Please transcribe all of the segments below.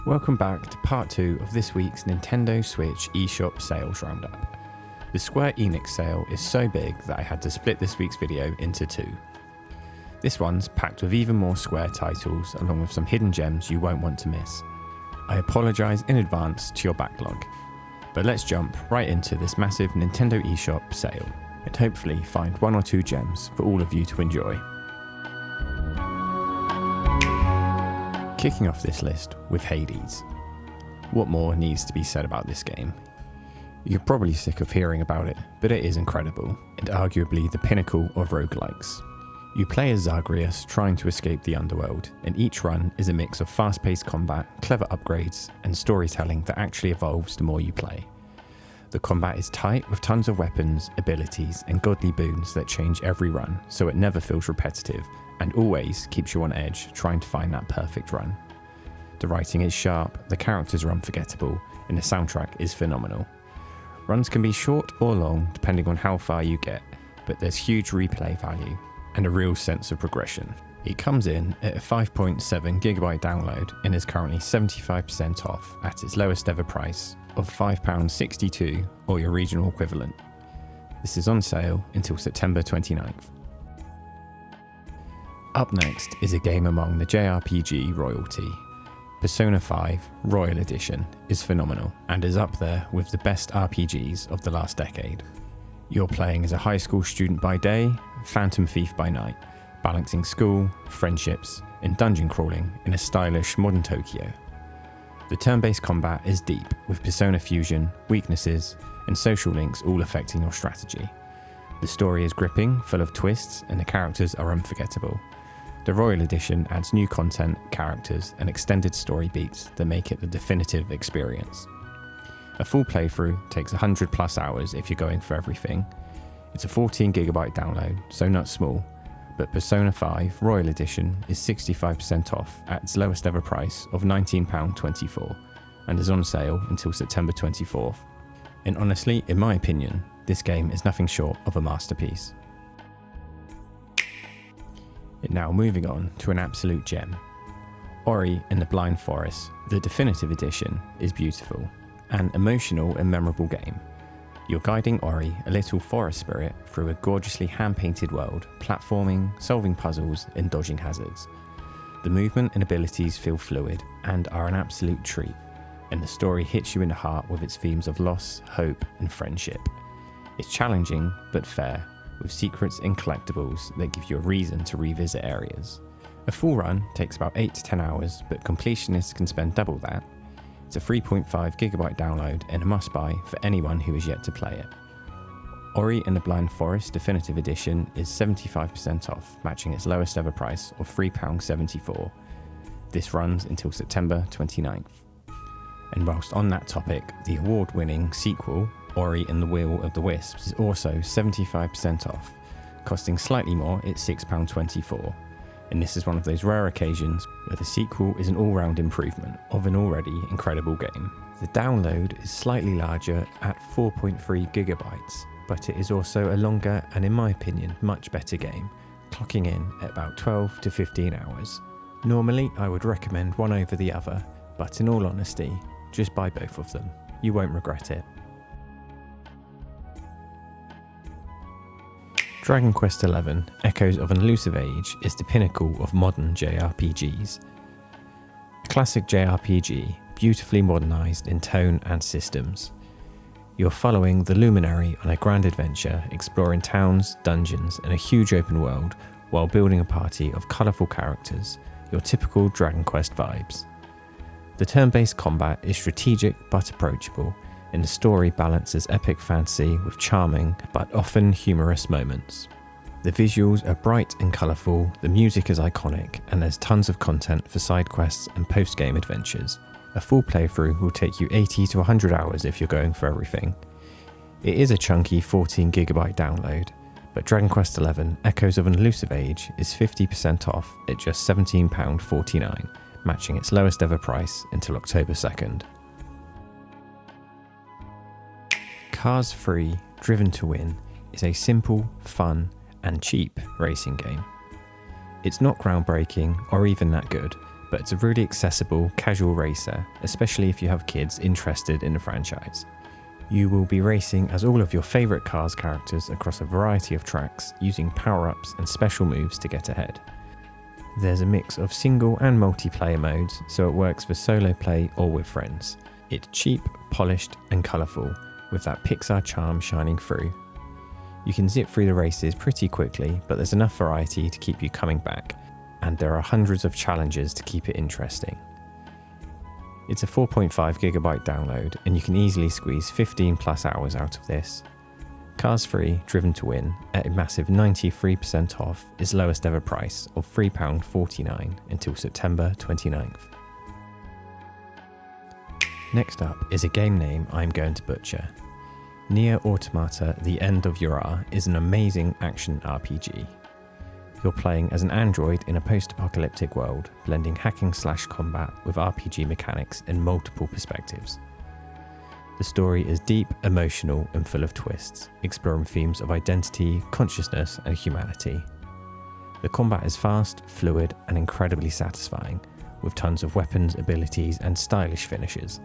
Welcome back to part 2 of this week's Nintendo Switch eShop sales roundup. The Square Enix sale is so big that I had to split this week's video into 2. This one's packed with even more Square titles along with some hidden gems you won't want to miss. I apologise in advance to your backlog, but let's jump right into this massive Nintendo eShop sale and hopefully find 1 or 2 gems for all of you to enjoy. Kicking off this list with Hades. What more needs to be said about this game? You're probably sick of hearing about it, but it is incredible, and arguably the pinnacle of roguelikes. You play as Zagreus trying to escape the underworld, and each run is a mix of fast-paced combat, clever upgrades, and storytelling that actually evolves the more you play. The combat is tight with tons of weapons, abilities, and godly boons that change every run, so it never feels repetitive, and always keeps you on edge trying to find that perfect run. The writing is sharp, the characters are unforgettable, and the soundtrack is phenomenal. Runs can be short or long depending on how far you get, but there's huge replay value and a real sense of progression. It comes in at a 5.7GB download and is currently 75% off at its lowest ever price of £5.62 or your regional equivalent. This is on sale until September 29th. Up next is a game among the JRPG royalty. Persona 5 Royal Edition is phenomenal and is up there with the best RPGs of the last decade. You're playing as a high school student by day, phantom thief by night, balancing school, friendships, and dungeon crawling in a stylish modern Tokyo. The turn-based combat is deep, with persona fusion, weaknesses, and social links all affecting your strategy. The story is gripping, full of twists, and the characters are unforgettable. The Royal Edition adds new content, characters, and extended story beats that make it the definitive experience. A full playthrough takes 100 plus hours if you're going for everything. It's a 14GB download, so not small, but Persona 5 Royal Edition is 65% off at its lowest ever price of £19.24 and is on sale until September 24th. And honestly, in my opinion, this game is nothing short of a masterpiece. Now moving on to an absolute gem. Ori and the Blind Forest, the definitive edition, is beautiful, an emotional and memorable game. You're guiding Ori, a little forest spirit, through a gorgeously hand-painted world, platforming, solving puzzles, and dodging hazards. The movement and abilities feel fluid and are an absolute treat, and the story hits you in the heart with its themes of loss, hope, and friendship. It's challenging but fair, with secrets and collectibles that give you a reason to revisit areas. A full run takes about 8 to 10 hours, but completionists can spend double that. It's a 3.5GB download and a must-buy for anyone who has yet to play it. Ori and the Blind Forest Definitive Edition is 75% off, matching its lowest ever price of £3.74. This runs until September 29th. And whilst on that topic, the award-winning sequel, Ori and the Will of the Wisps, is also 75% off, costing slightly more at £6.24. And this is one of those rare occasions where the sequel is an all-round improvement of an already incredible game. The download is slightly larger at 4.3GB, but it is also a longer and, in my opinion, much better game, clocking in at about 12 to 15 hours. Normally, I would recommend one over the other, but in all honesty, just buy both of them. You won't regret it. Dragon Quest XI Echoes of an Elusive Age is the pinnacle of modern JRPGs. A classic JRPG, beautifully modernised in tone and systems. You're following the Luminary on a grand adventure, exploring towns, dungeons, and a huge open world while building a party of colourful characters, your typical Dragon Quest vibes. The turn-based combat is strategic but approachable, and the story balances epic fantasy with charming but often humorous moments. The visuals are bright and colourful, the music is iconic, and there's tons of content for side quests and post-game adventures. A full playthrough will take you 80 to 100 hours if you're going for everything. It is a chunky 14GB download, but Dragon Quest XI Echoes of an Elusive Age is 50% off at just £17.49, matching its lowest ever price until October 2nd. Cars 3 Driven to Win is a simple, fun, and cheap racing game. It's not groundbreaking or even that good, but it's a really accessible, casual racer, especially if you have kids interested in the franchise. You will be racing as all of your favourite cars characters across a variety of tracks, using power-ups and special moves to get ahead. There's a mix of single and multiplayer modes, so it works for solo play or with friends. It's cheap, polished and colourful, with that Pixar charm shining through. You can zip through the races pretty quickly, but there's enough variety to keep you coming back, and there are hundreds of challenges to keep it interesting. It's a 4.5GB download, and you can easily squeeze 15 plus hours out of this. Cars 3 Driven to Win, at a massive 93% off, its lowest ever price of £3.49 until September 29th. Next up is a game name I'm going to butcher. Nier Automata The End of Yura is an amazing action RPG. You're playing as an android in a post-apocalyptic world, blending hacking/combat with RPG mechanics in multiple perspectives. The story is deep, emotional and full of twists, exploring themes of identity, consciousness and humanity. The combat is fast, fluid and incredibly satisfying, with tons of weapons, abilities and stylish finishes.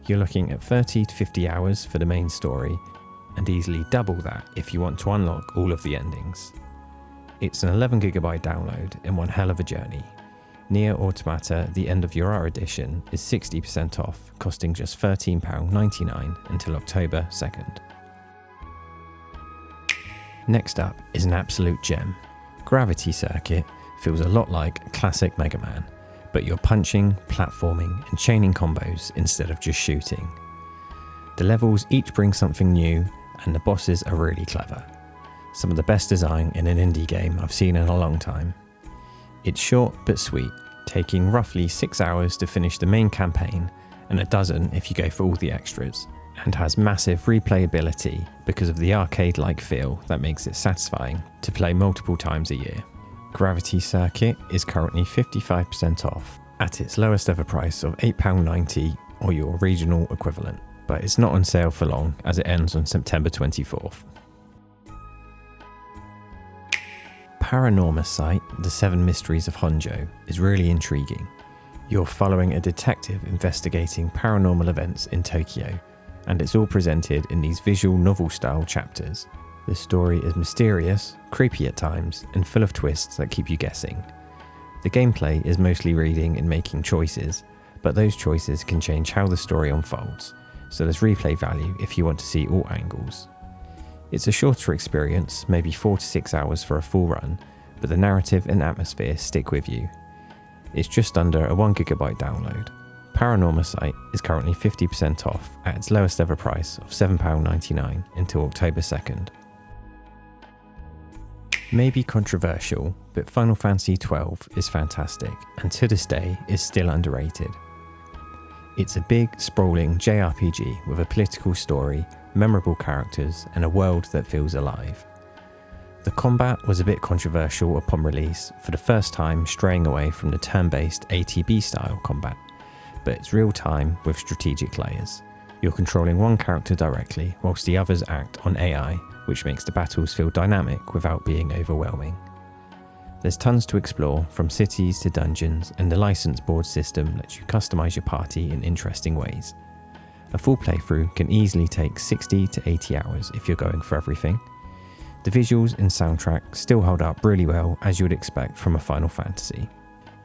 You're looking at 30 to 50 hours for the main story, and easily double that if you want to unlock all of the endings. It's an 11GB download and one hell of a journey. Nier Automata The End of Yura edition is 60% off, costing just £13.99 until October 2nd. Next up is an absolute gem. Gravity Circuit feels a lot like classic Mega Man, but you're punching, platforming and chaining combos instead of just shooting. The levels each bring something new and the bosses are really clever. Some of the best design in an indie game I've seen in a long time. It's short but sweet, taking roughly 6 hours to finish the main campaign and a dozen if you go for all the extras, and has massive replayability because of the arcade-like feel that makes it satisfying to play multiple times a year. Gravity Circuit is currently 55% off at its lowest ever price of £8.90 or your regional equivalent, but it's not on sale for long as it ends on September 24th. Paranormous site, The 7 Mysteries of Honjo, is really intriguing. You're following a detective investigating paranormal events in Tokyo, and it's all presented in these visual novel-style chapters. The story is mysterious, creepy at times, and full of twists that keep you guessing. The gameplay is mostly reading and making choices, but those choices can change how the story unfolds, so there's replay value if you want to see all angles. It's a shorter experience, maybe 4 to 6 hours for a full run, but the narrative and atmosphere stick with you. It's just under a 1GB download. Paranormal Site is currently 50% off at its lowest ever price of £7.99 until October 2nd. Maybe controversial, but Final Fantasy XII is fantastic and to this day is still underrated. It's a big, sprawling JRPG with a political story, memorable characters and a world that feels alive. The combat was a bit controversial upon release, for the first time straying away from the turn-based ATB style combat, but it's real time with strategic layers. You're controlling one character directly whilst the others act on AI, which makes the battles feel dynamic without being overwhelming. There's tons to explore, from cities to dungeons, and the license board system lets you customize your party in interesting ways. A full playthrough can easily take 60 to 80 hours if you're going for everything. The visuals and soundtrack still hold up really well, as you would expect from a Final Fantasy.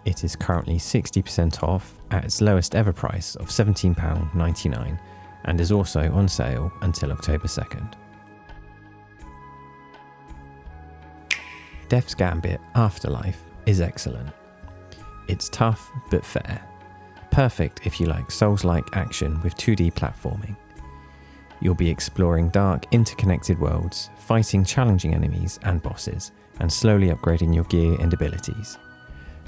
It is currently 60% off at its lowest ever price of £17.99 and is also on sale until October 2nd. Death's Gambit Afterlife is excellent. It's tough but fair. Perfect if you like Souls-like action with 2D platforming. You'll be exploring dark, interconnected worlds, fighting challenging enemies and bosses, and slowly upgrading your gear and abilities.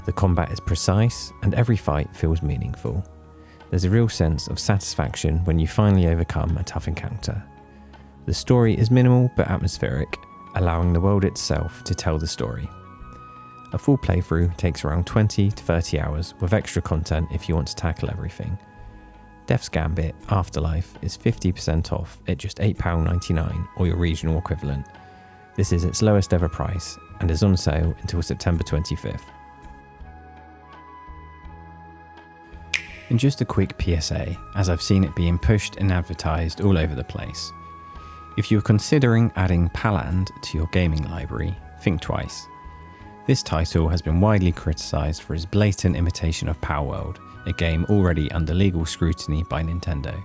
The combat is precise, and every fight feels meaningful. There's a real sense of satisfaction when you finally overcome a tough encounter. The story is minimal but atmospheric, allowing the world itself to tell the story. A full playthrough takes around 20 to 30 hours with extra content if you want to tackle everything. Death's Gambit Afterlife is 50% off at just £8.99 or your regional equivalent. This is its lowest ever price and is on sale until September 25th. And just a quick PSA, as I've seen it being pushed and advertised all over the place. If you're considering adding Paland to your gaming library, think twice. This title has been widely criticised for its blatant imitation of Palworld, a game already under legal scrutiny by Nintendo.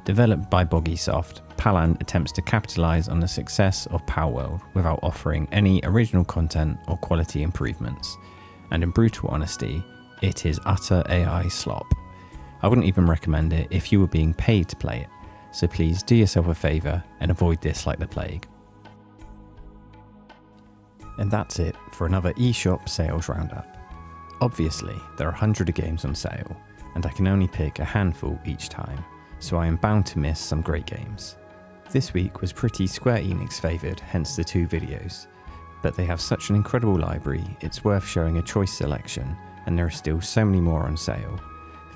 Developed by Boggysoft, Paland attempts to capitalise on the success of Palworld without offering any original content or quality improvements, and in brutal honesty, it is utter AI slop. I wouldn't even recommend it if you were being paid to play it, so please do yourself a favour and avoid this like the plague. And that's it for another eShop sales roundup. Obviously, there are hundreds of games on sale, and I can only pick a handful each time, so I am bound to miss some great games. This week was pretty Square Enix favoured, hence the 2 videos, but they have such an incredible library, it's worth showing a choice selection, and there are still so many more on sale.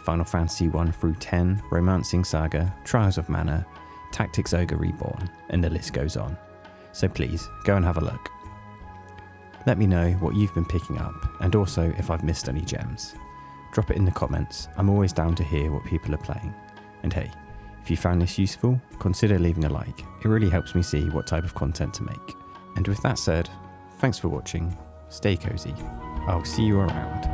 Final Fantasy 1 through 10, Romancing Saga, Trials of Mana, Tactics Ogre Reborn, and the list goes on. So please, go and have a look. Let me know what you've been picking up, and also if I've missed any gems. Drop it in the comments, I'm always down to hear what people are playing. And hey, if you found this useful, consider leaving a like, it really helps me see what type of content to make. And with that said, thanks for watching, stay cozy, I'll see you around.